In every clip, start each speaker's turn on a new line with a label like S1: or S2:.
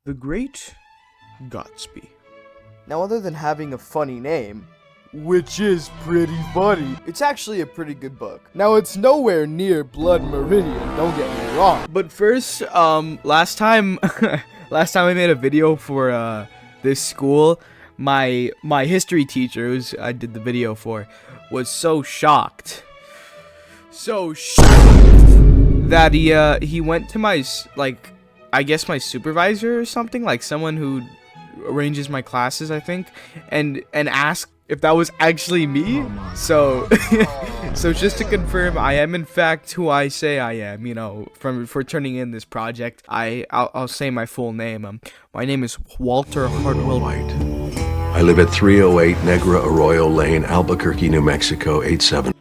S1: The Great Gyattsby.
S2: Now, other than having a funny name, which is pretty funny, it's actually a pretty good book. Now, it's nowhere near Blood Meridian, don't get me wrong.
S1: But first, last time I made a video for this school, my history teacher, who I did the video for, was so shocked that he went to my I guess my supervisor or something, like someone who arranges my classes, I think, and asked if that was actually me. So so just to confirm, I am in fact who I say I am, you know, for turning in this project. I'll say my full name. My name is Walter Hartwell White.
S3: I live at 308 Negra Arroyo Lane, Albuquerque, New Mexico, 87.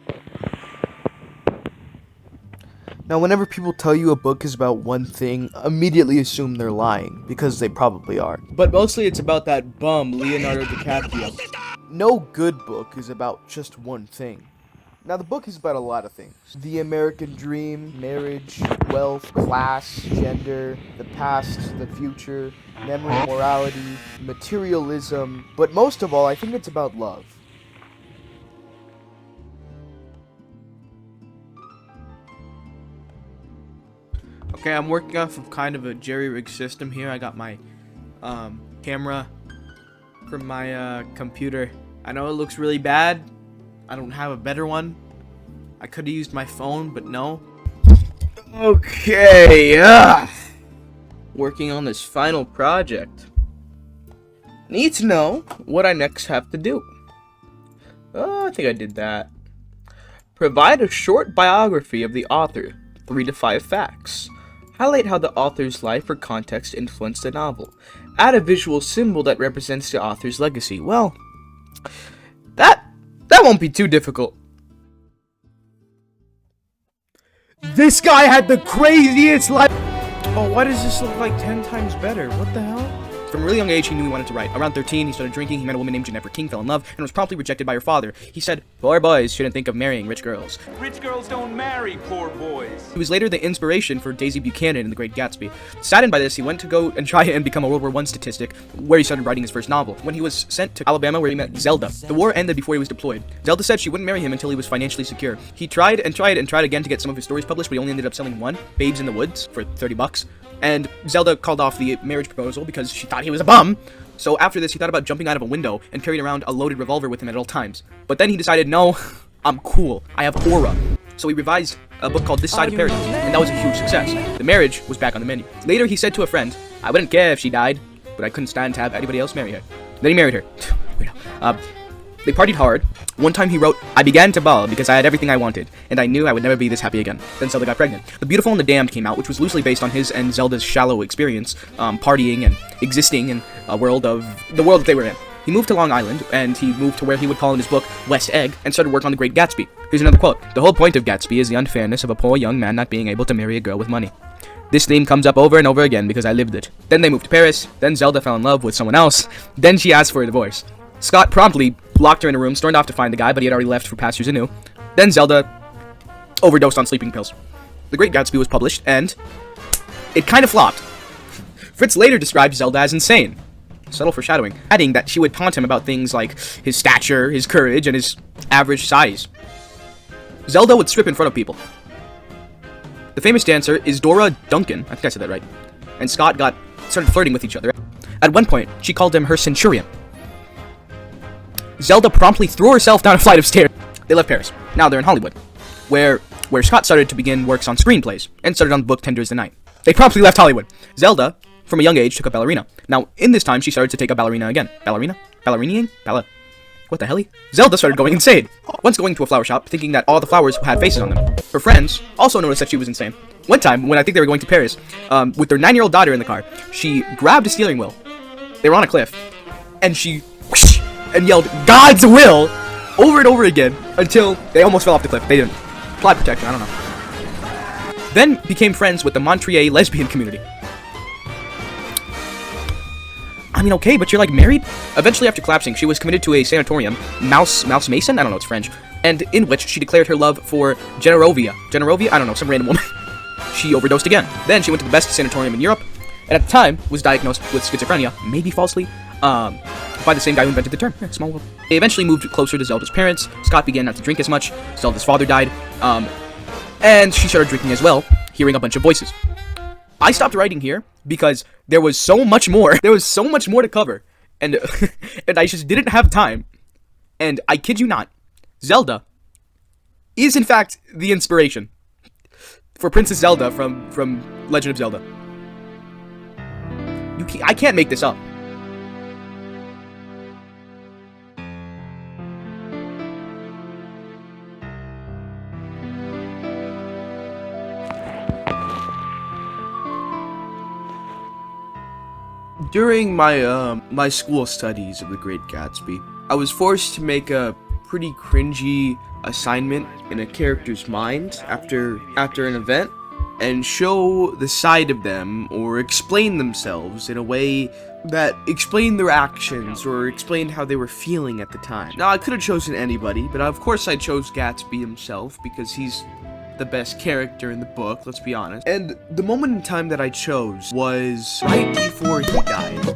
S2: Now, whenever people tell you a book is about one thing, immediately assume they're lying, because they probably are.
S1: But mostly it's about that bum, Leonardo DiCaprio.
S2: No good book is about just one thing. Now, the book is about a lot of things. The American dream, marriage, wealth, class, gender, the past, the future, memory, morality, materialism, but most of all, I think it's about love.
S1: Okay, I'm working off of kind of a jerry-rig system here. I got my camera from my computer. I know it looks really bad. I don't have a better one. I could have used my phone, but no. Okay, working on this final project. Need to know what I next have to do. Oh, I think I did that. Provide a short biography of the author, 3 to 5 facts. Highlight how the author's life or context influenced the novel. Add a visual symbol that represents the author's legacy. Well, that won't be too difficult.
S2: This guy had the craziest life!
S1: Oh, why does this look like 10 times better? What the hell? From a really young age, he knew he wanted to write. Around 13, he started drinking. He met a woman named Jennifer King, fell in love, and was promptly rejected by her father. He said, "Poor boys shouldn't think of marrying rich girls."
S4: Rich girls don't marry poor boys.
S1: He was later the inspiration for Daisy Buchanan in The Great Gyattsby. Saddened by this, he went to go and try and become a World War I statistic, where he started writing his first novel. When he was sent to Alabama, where he met Zelda, the war ended before he was deployed. Zelda said she wouldn't marry him until he was financially secure. He tried and tried and tried again to get some of his stories published, but he only ended up selling one, Babes in the Woods, for $30. And Zelda called off the marriage proposal because she thought he was a bum. So after this, he thought about jumping out of a window and carrying around a loaded revolver with him at all times. But then he decided, no, I'm cool. I have aura. So he revised a book called This Side of Paradise, and that was a huge success. The marriage was back on the menu. Later, he said to a friend, "I wouldn't care if she died, but I couldn't stand to have anybody else marry her." Then he married her. Weirdo. They partied hard. One time he wrote, "I began to bawl because I had everything I wanted, and I knew I would never be this happy again." Then Zelda got pregnant. The Beautiful and the Damned came out, which was loosely based on his and Zelda's shallow experience, partying and existing in the world that they were in. He moved to Long Island, and he moved to where he would call in his book West Egg, and started work on The Great Gyattsby. Here's another quote. "The whole point of Gyattsby is the unfairness of a poor young man not being able to marry a girl with money. This theme comes up over and over again because I lived it." Then they moved to Paris. Then Zelda fell in love with someone else. Then she asked for a divorce. Scott promptly locked her in a room, stormed off to find the guy, but he had already left for pastures anew. Then Zelda overdosed on sleeping pills. The Great Gyattsby was published, and it kind of flopped. Fritz later described Zelda as insane. Subtle foreshadowing, adding that she would taunt him about things like his stature, his courage, and his average size. Zelda would strip in front of people. The famous dancer is Dora Duncan, I think I said that right, and Scott started flirting with each other. At one point, she called him her centurion. Zelda promptly threw herself down a flight of stairs. They left Paris. Now they're in Hollywood, where Scott started to begin works on screenplays, and started on the book Tender as the Night. They promptly left Hollywood. Zelda, from a young age, took up ballerina. Now, in this time, she started to take up ballerina again. Ballerina? Ballerinaing? What the hell? Zelda started going insane. Once going to a flower shop, thinking that all the flowers had faces on them. Her friends also noticed that she was insane. One time, when I think they were going to Paris, with their 9-year-old daughter in the car, she grabbed a steering wheel. They were on a cliff, and she whoosh, and yelled, "God's will!" over and over again until they almost fell off the cliff. They didn't. Plot protection, I don't know. Then became friends with the Monterey lesbian community. I mean, okay, but you're like married? Eventually, after collapsing, she was committed to a sanatorium, Mouse Mason? I don't know, it's French. And in which she declared her love for Generovia? I don't know, some random woman. She overdosed again. Then she went to the best sanatorium in Europe, and at the time was diagnosed with schizophrenia, maybe falsely, by the same guy who invented the term. Yeah, small world. They eventually moved closer to Zelda's parents. Scott began not to drink as much. Zelda's father died, and she started drinking as well, hearing a bunch of voices. I stopped writing here because there was so much more. There was so much more to cover, and and I just didn't have time. And I kid you not, Zelda is in fact the inspiration for Princess Zelda from Legend of Zelda. I can't make this up.
S5: During my school studies of The Great Gatsby, I was forced to make a pretty cringy assignment in a character's mind after an event and show the side of them or explain themselves in a way that explained their actions or explained how they were feeling at the time. Now, I could have chosen anybody, but of course I chose Gatsby himself because he's the best character in the book, let's be honest. And the moment in time that I chose was right before he died.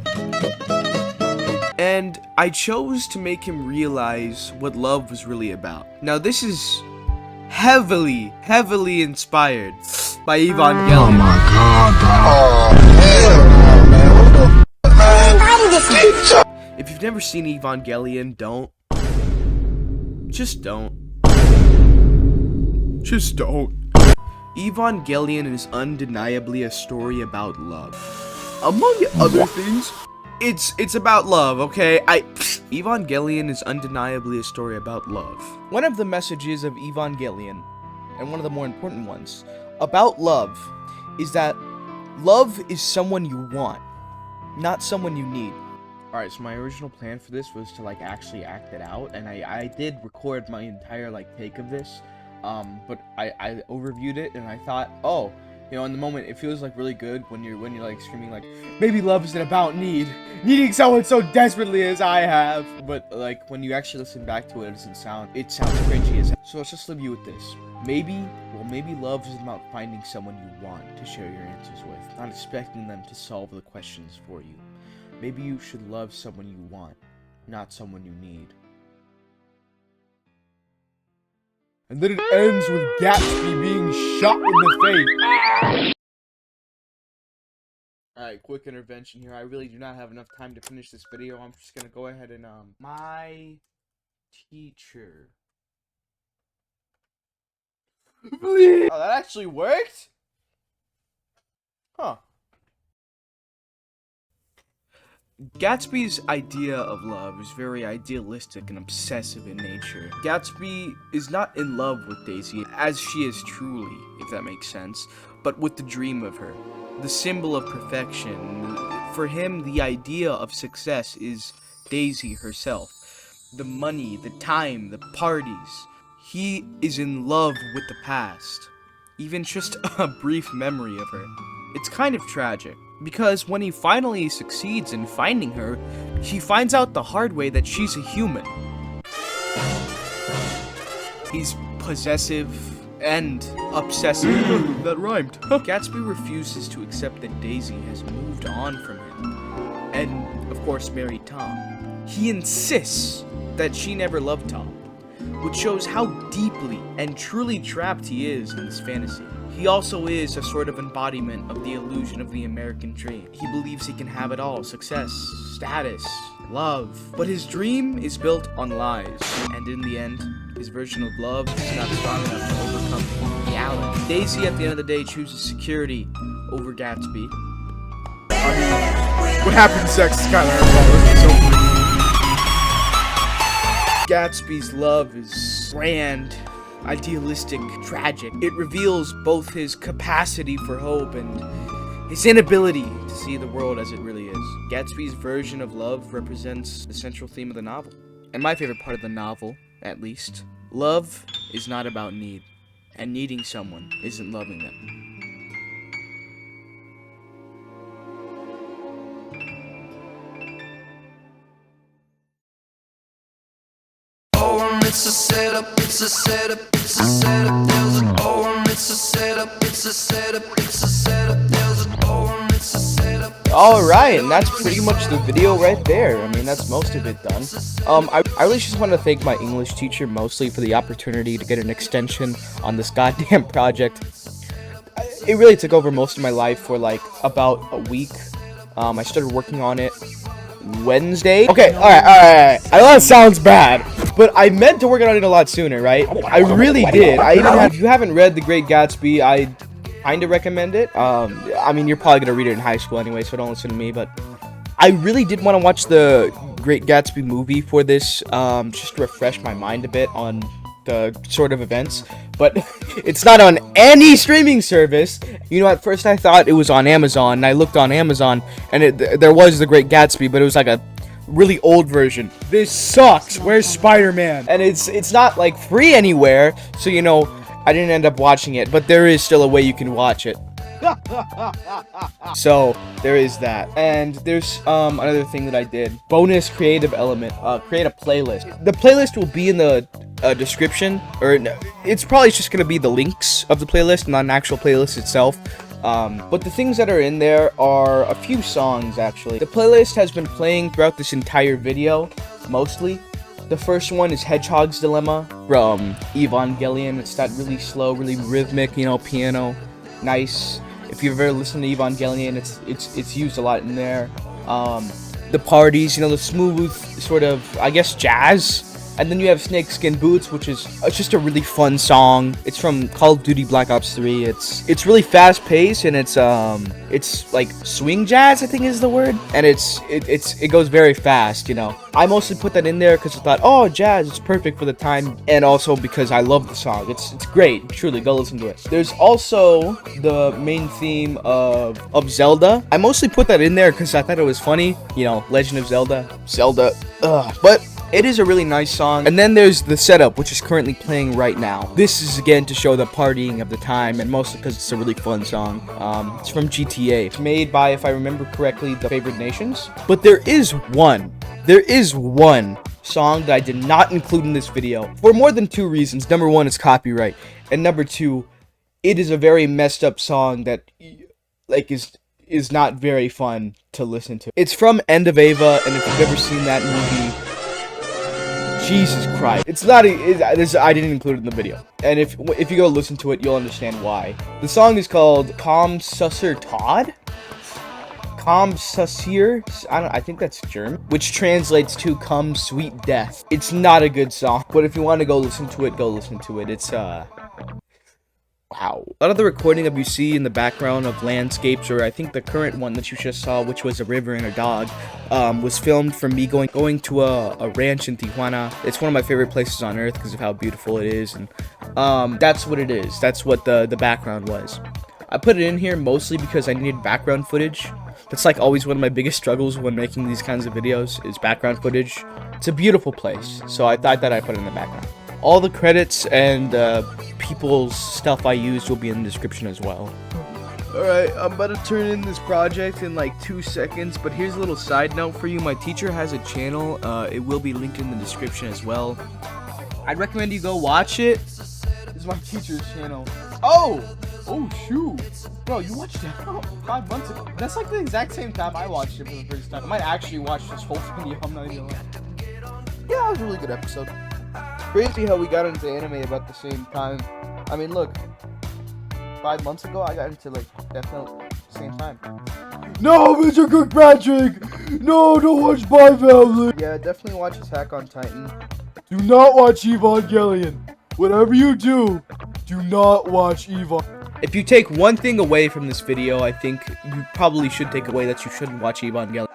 S5: And I chose to make him realize what love was really about. Now, this is heavily inspired by Evangelion.
S6: Oh my god, oh, hell no, man.
S5: If you've never seen Evangelion, don't. Just don't. Just don't. Evangelion is undeniably a story about love. Among other things, it's about love, okay? Evangelion is undeniably a story about love.
S1: One of the messages of Evangelion, and one of the more important ones, about love, is that love is someone you want, not someone you need.
S5: Alright, so my original plan for this was to, actually act it out, and I did record my entire, take of this. But I overviewed it and I thought, oh, in the moment it feels really good when you're screaming maybe love isn't about needing someone so desperately as I have. But when you actually listen back to it, it sounds cringy as hell. So let's just leave you with this. Maybe love isn't about finding someone you want to share your answers with, not expecting them to solve the questions for you. Maybe you should love someone you want, not someone you need.
S1: And then it ends with Gatsby being shot in the face.
S5: Alright, quick intervention here. I really do not have enough time to finish this video. I'm just gonna go ahead and, my teacher. Oh, that actually worked? Huh. Gatsby's idea of love is very idealistic and obsessive in nature. Gatsby is not in love with Daisy as she is truly, if that makes sense, but with the dream of her, the symbol of perfection. For him, the idea of success is Daisy herself. The money, the time, the parties. He is in love with the past, even just a brief memory of her. It's kind of tragic, because when he finally succeeds in finding her, he finds out the hard way that she's a human. He's possessive and obsessive. That rhymed. Gatsby refuses to accept that Daisy has moved on from him, and of course married Tom. He insists that she never loved Tom, which shows how deeply and truly trapped he is in this fantasy. He also is a sort of embodiment of the illusion of the American dream. He believes he can have it all: success, status, love. But his dream is built on lies, and in the end, his version of love is not strong enough to overcome reality. Daisy, at the end of the day, chooses security over Gatsby.
S1: What happened to sex is kind of
S5: Gatsby's love is grand, idealistic, tragic. It reveals both his capacity for hope and his inability to see the world as it really is. Gatsby's version of love represents the central theme of the novel, and my favorite part of the novel, at least. Love is not about need, and needing someone isn't loving them.
S6: It's a setup, it's a setup, it's a setup, there's an it's a setup, it's a setup, it's a setup, there's an it's a setup.
S2: Alright, and that's pretty much the video right there. I mean, that's most of it done. I really just want to thank my English teacher mostly for the opportunity to get an extension on this goddamn project. It really took over most of my life for like about a week. I started working on it Wednesday. Okay, alright. I know that sounds bad, but I meant to work on it a lot sooner, right? I really did. If you haven't read The Great Gatsby, I kind of recommend it. I mean, you're probably gonna read it in high school anyway, so don't listen to me, but I really did want to watch the Great Gatsby movie for this, just to refresh my mind a bit on the sort of events, but it's not on any streaming service. You know, at first I thought it was on Amazon, and I looked on Amazon, and there was The Great Gatsby, but it was like a really old version.
S5: This sucks. Where's Spider-Man?
S2: And it's not like free anywhere, so you know, I didn't end up watching it, but there is still a way you can watch it. So there is that, and there's another thing that I did. Bonus creative element. Create a playlist. The playlist will be in the description, or no, it's probably just gonna be the links of the playlist, not an actual playlist itself. But the things that are in there are a few songs actually. The playlist has been playing throughout this entire video, mostly. The first one is Hedgehog's Dilemma from Evangelion. It's that really slow, really rhythmic, you know, piano, nice. If you've ever listened to Evangelion, it's used a lot in there. The parties, you know, the smooth sort of, I guess, jazz. And then you have Snakeskin Boots, which is just a really fun song. It's from Call of Duty Black Ops 3. It's really fast paced, and it's like swing jazz, I think is the word. And it goes very fast, you know. I mostly put that in there because I thought, oh, jazz, it's perfect for the time, and also because I love the song. It's great. Truly, go listen to it. There's also the main theme of Zelda. I mostly put that in there because I thought it was funny. You know, Legend of Zelda. But it is a really nice song. And then there's the setup, which is currently playing right now. This is again to show the partying of the time, and mostly because it's a really fun song. It's from GTA. It's made by, if I remember correctly, the Favored Nations. But there is one song that I did not include in this video for more than two reasons. Number one, it's copyright, and number two, it is a very messed up song that like is not very fun to listen to. It's from End of Ava, and if you've ever seen that movie, Jesus Christ. It's not I didn't include it in the video. And if you go listen to it, you'll understand why. The song is called Komm Susser Todd? Komm Susser? I think that's German, which translates to Come Sweet Death. It's not a good song, but if you want to go listen to it, go listen to it. It's wow. A lot of the recording that you see in the background of landscapes, or I think the current one that you just saw, which was a river and a dog, was filmed from me going to a ranch in Tijuana. It's one of my favorite places on earth because of how beautiful it is, and that's what it is. That's what the background was. I put it in here mostly because I needed background footage. That's like always one of my biggest struggles when making these kinds of videos, is background footage. It's a beautiful place, so I thought that I put it in the background. All the credits and people's stuff I used will be in the description as well. Alright, I'm about to turn in this project in like 2 seconds, but here's a little side note for you. My teacher has a channel. It will be linked in the description as well. I'd recommend you go watch it. This is my teacher's channel. Oh shoot. Bro, you watched it 5 months ago. That's like the exact same time I watched it for the first time. I might actually watch this whole video. I'm not even gonna lie. Yeah, that was a really good episode. Crazy how we got into anime about the same time. I mean, look, 5 months ago I got into like definitely the same time. No, Mr. Kirkpatrick! No, don't watch Spy Family! Yeah, definitely watch Attack on Titan. Do not watch Evangelion. Whatever you do not watch Evangelion. If you take one thing away from this video, I think you probably should take away that you shouldn't watch Evangelion.